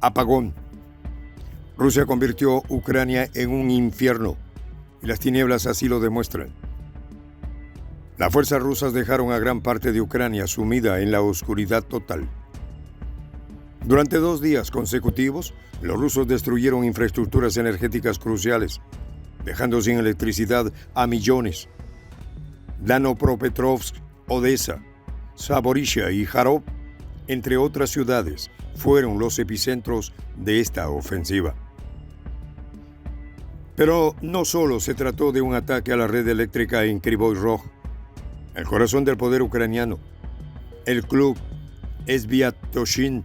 Apagón. Rusia convirtió Ucrania en un infierno y las tinieblas así lo demuestran. Las fuerzas rusas dejaron a gran parte de Ucrania sumida en la oscuridad total. Durante 2 días consecutivos, los rusos destruyeron infraestructuras energéticas cruciales, dejando sin electricidad a millones. Dnipropetrovsk, Odessa, Zaporizhia y Kharkov, entre otras ciudades, fueron los epicentros de esta ofensiva. Pero no solo se trató de un ataque a la red eléctrica en Kryvyi Rog, el corazón del poder ucraniano. El club Sviatoshin,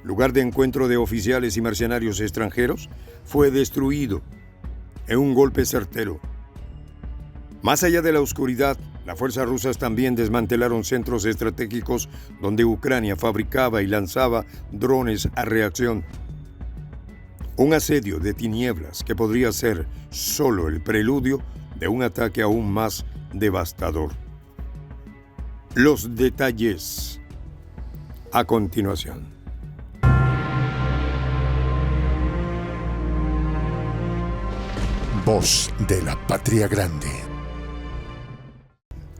lugar de encuentro de oficiales y mercenarios extranjeros, fue destruido en un golpe certero. Más allá de la oscuridad, las fuerzas rusas también desmantelaron centros estratégicos donde Ucrania fabricaba y lanzaba drones a reacción. Un asedio de tinieblas que podría ser solo el preludio de un ataque aún más devastador. Los detalles a continuación. Voz de la Patria Grande.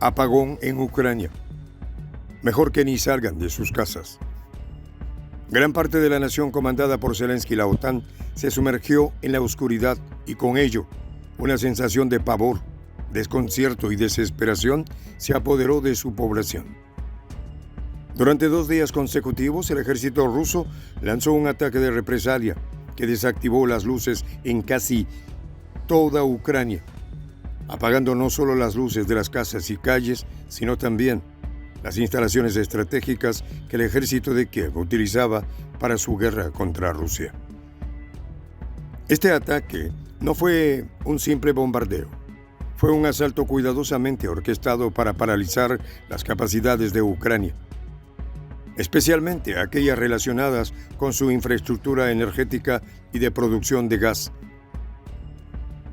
Apagón en Ucrania. Mejor que ni salgan de sus casas. Gran parte de la nación comandada por Zelensky y la OTAN se sumergió en la oscuridad y con ello una sensación de pavor, desconcierto y desesperación se apoderó de su población. Durante 2 días consecutivos, el ejército ruso lanzó un ataque de represalia que desactivó las luces en casi toda Ucrania, apagando no solo las luces de las casas y calles, sino también las instalaciones estratégicas que el ejército de Kiev utilizaba para su guerra contra Rusia. Este ataque no fue un simple bombardeo, fue un asalto cuidadosamente orquestado para paralizar las capacidades de Ucrania, especialmente aquellas relacionadas con su infraestructura energética y de producción de gas.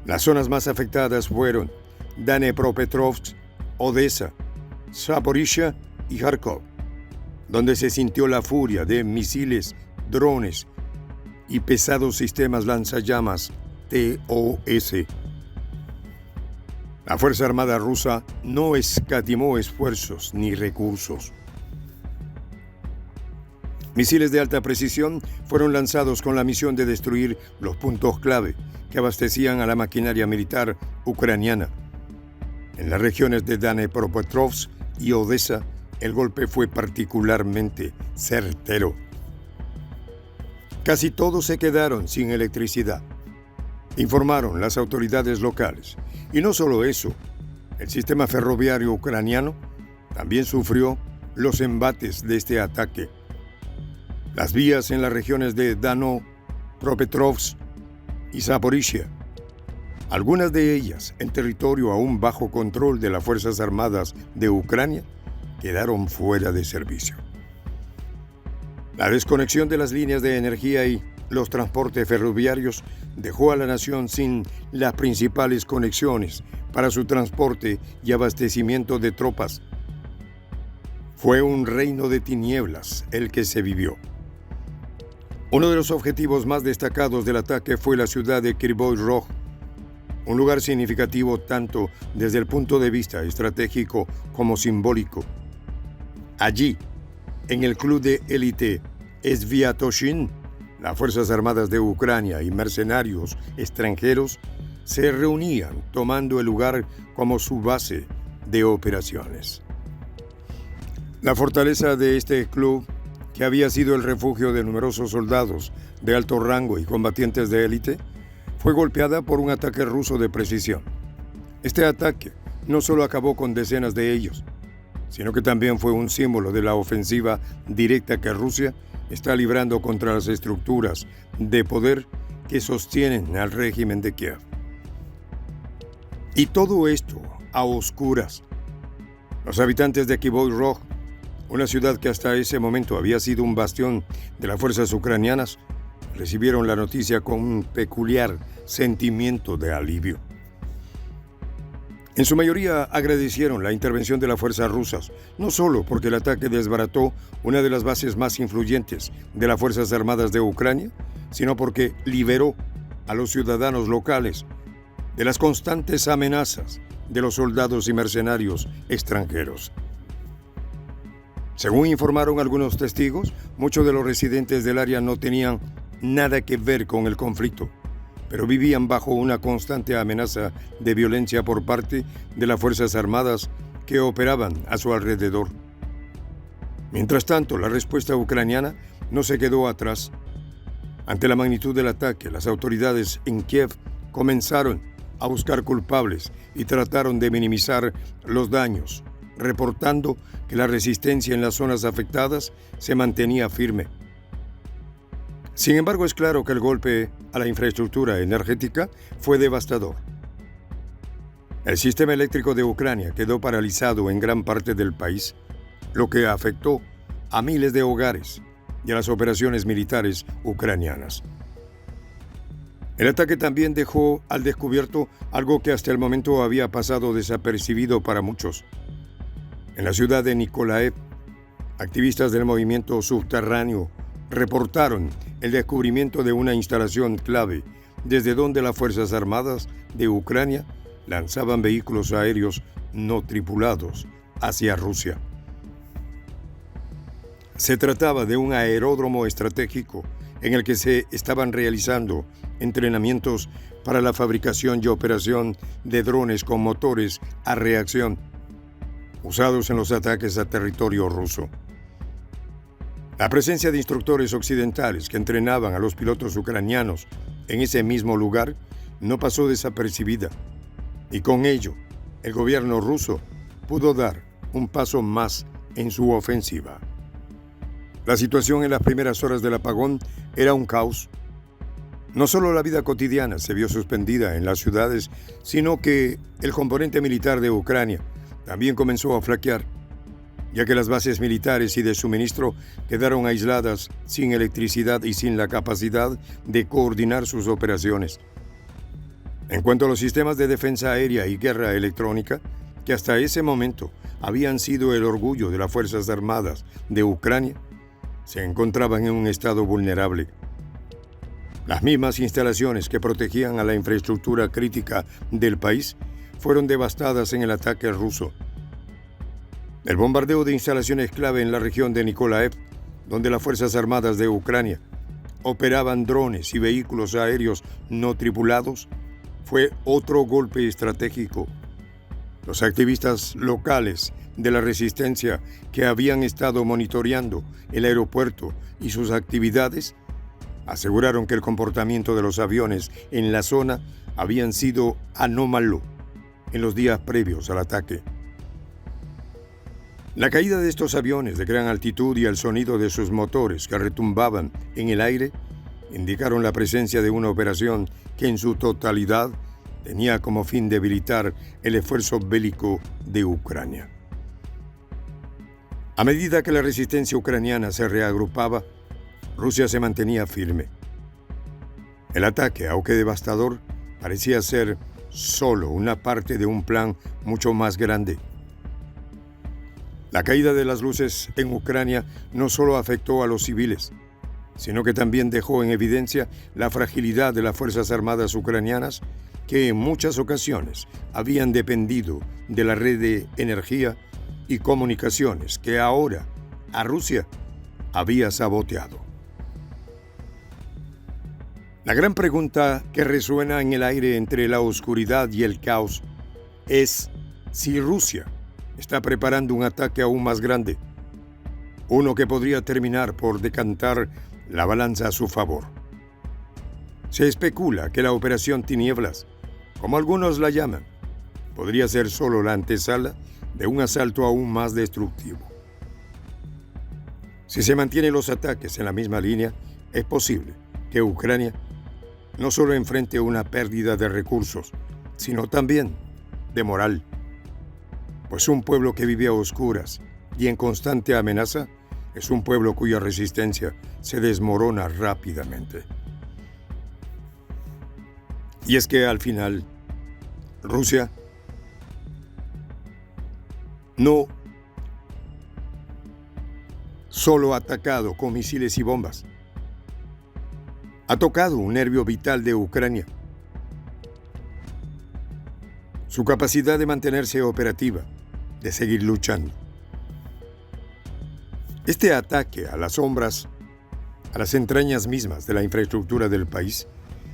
Las zonas más afectadas fueron Dnipropetrovsk, Odessa, Zaporizhia y Kharkov, donde se sintió la furia de misiles, drones y pesados sistemas lanzallamas TOS. La Fuerza Armada rusa no escatimó esfuerzos ni recursos. Misiles de alta precisión fueron lanzados con la misión de destruir los puntos clave que abastecían a la maquinaria militar ucraniana. En las regiones de Dnipropetrovsk y Odessa, el golpe fue particularmente certero. Casi todos se quedaron sin electricidad, informaron las autoridades locales. Y no solo eso, el sistema ferroviario ucraniano también sufrió los embates de este ataque. Las vías en las regiones de Dnipropetrovsk y Zaporizhia, algunas de ellas en territorio aún bajo control de las Fuerzas Armadas de Ucrania, quedaron fuera de servicio. La desconexión de las líneas de energía y los transportes ferroviarios dejó a la nación sin las principales conexiones para su transporte y abastecimiento de tropas. Fue un reino de tinieblas el que se vivió. Uno de los objetivos más destacados del ataque fue la ciudad de Kryvyi Rog, un lugar significativo tanto desde el punto de vista estratégico como simbólico. Allí, en el club de élite Sviatoshin, las Fuerzas Armadas de Ucrania y mercenarios extranjeros se reunían tomando el lugar como su base de operaciones. La fortaleza de este club, que había sido el refugio de numerosos soldados de alto rango y combatientes de élite, fue golpeada por un ataque ruso de precisión. Este ataque no solo acabó con decenas de ellos, sino que también fue un símbolo de la ofensiva directa que Rusia está librando contra las estructuras de poder que sostienen al régimen de Kiev. Y todo esto a oscuras. Los habitantes de Kryvyi Rog, una ciudad que hasta ese momento había sido un bastión de las fuerzas ucranianas, recibieron la noticia con un peculiar sentimiento de alivio. En su mayoría agradecieron la intervención de las fuerzas rusas, no solo porque el ataque desbarató una de las bases más influyentes de las Fuerzas Armadas de Ucrania, sino porque liberó a los ciudadanos locales de las constantes amenazas de los soldados y mercenarios extranjeros. Según informaron algunos testigos, muchos de los residentes del área no tenían nada que ver con el conflicto, pero vivían bajo una constante amenaza de violencia por parte de las Fuerzas Armadas que operaban a su alrededor. Mientras tanto, la respuesta ucraniana no se quedó atrás. Ante la magnitud del ataque, las autoridades en Kiev comenzaron a buscar culpables y trataron de minimizar los daños, reportando que la resistencia en las zonas afectadas se mantenía firme. Sin embargo, es claro que el golpe a la infraestructura energética fue devastador. El sistema eléctrico de Ucrania quedó paralizado en gran parte del país, lo que afectó a miles de hogares y a las operaciones militares ucranianas. El ataque también dejó al descubierto algo que hasta el momento había pasado desapercibido para muchos. En la ciudad de Nikolaev, activistas del movimiento subterráneo reportaron el descubrimiento de una instalación clave desde donde las Fuerzas Armadas de Ucrania lanzaban vehículos aéreos no tripulados hacia Rusia. Se trataba de un aeródromo estratégico en el que se estaban realizando entrenamientos para la fabricación y operación de drones con motores a reacción, usados en los ataques a territorio ruso. La presencia de instructores occidentales que entrenaban a los pilotos ucranianos en ese mismo lugar no pasó desapercibida, y con ello, el gobierno ruso pudo dar un paso más en su ofensiva. La situación en las primeras horas del apagón era un caos. No solo la vida cotidiana se vio suspendida en las ciudades, sino que el componente militar de Ucrania también comenzó a flaquear, ya que las bases militares y de suministro quedaron aisladas, sin electricidad y sin la capacidad de coordinar sus operaciones. En cuanto a los sistemas de defensa aérea y guerra electrónica, que hasta ese momento habían sido el orgullo de las Fuerzas Armadas de Ucrania, se encontraban en un estado vulnerable. Las mismas instalaciones que protegían a la infraestructura crítica del país fueron devastadas en el ataque ruso. El bombardeo de instalaciones clave en la región de Nikolaev, donde las Fuerzas Armadas de Ucrania operaban drones y vehículos aéreos no tripulados, fue otro golpe estratégico. Los activistas locales de la resistencia que habían estado monitoreando el aeropuerto y sus actividades aseguraron que el comportamiento de los aviones en la zona habían sido anómalo en los días previos al ataque. La caída de estos aviones de gran altitud y el sonido de sus motores que retumbaban en el aire indicaron la presencia de una operación que en su totalidad tenía como fin debilitar el esfuerzo bélico de Ucrania. A medida que la resistencia ucraniana se reagrupaba, Rusia se mantenía firme. El ataque, aunque devastador, parecía ser solo una parte de un plan mucho más grande. La caída de las luces en Ucrania no solo afectó a los civiles, sino que también dejó en evidencia la fragilidad de las Fuerzas Armadas ucranianas, que en muchas ocasiones habían dependido de la red de energía y comunicaciones que ahora a Rusia había saboteado. La gran pregunta que resuena en el aire entre la oscuridad y el caos es si Rusia está preparando un ataque aún más grande, uno que podría terminar por decantar la balanza a su favor. Se especula que la Operación Tinieblas, como algunos la llaman, podría ser solo la antesala de un asalto aún más destructivo. Si se mantienen los ataques en la misma línea, es posible que Ucrania no solo enfrente una pérdida de recursos, sino también de moral. Pues un pueblo que vive a oscuras y en constante amenaza es un pueblo cuya resistencia se desmorona rápidamente. Y es que al final, Rusia no solo ha atacado con misiles y bombas, ha tocado un nervio vital de Ucrania. Su capacidad de mantenerse operativa, de seguir luchando. Este ataque a las sombras, a las entrañas mismas de la infraestructura del país,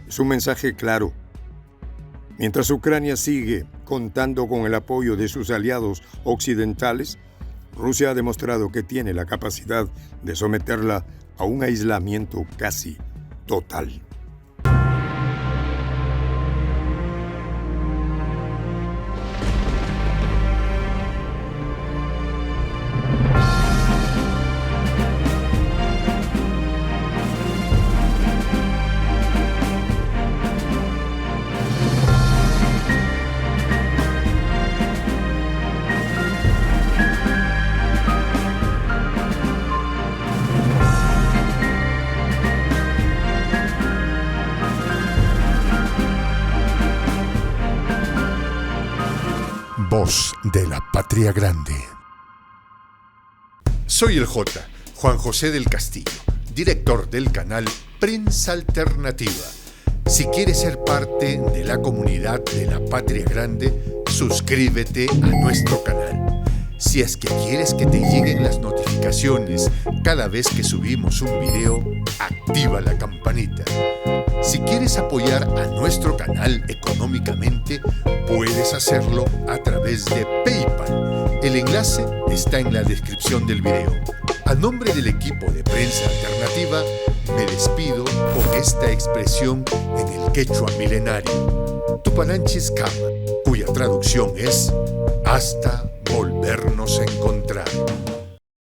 es un mensaje claro. Mientras Ucrania sigue contando con el apoyo de sus aliados occidentales, Rusia ha demostrado que tiene la capacidad de someterla a un aislamiento casi total. Voz de la Patria Grande. Soy el J, Juan José del Castillo, director del canal Prensa Alternativa. Si quieres ser parte de la comunidad de la Patria Grande, suscríbete a nuestro canal. Si es que quieres que te lleguen las notificaciones cada vez que subimos un video, activa la campanita. Si quieres apoyar a nuestro canal económicamente, puedes hacerlo a través de PayPal. El enlace está en la descripción del video. A nombre del equipo de Prensa Alternativa, me despido con esta expresión en el quechua milenario, Tupananchis Kama, cuya traducción es hasta volvernos a encontrar.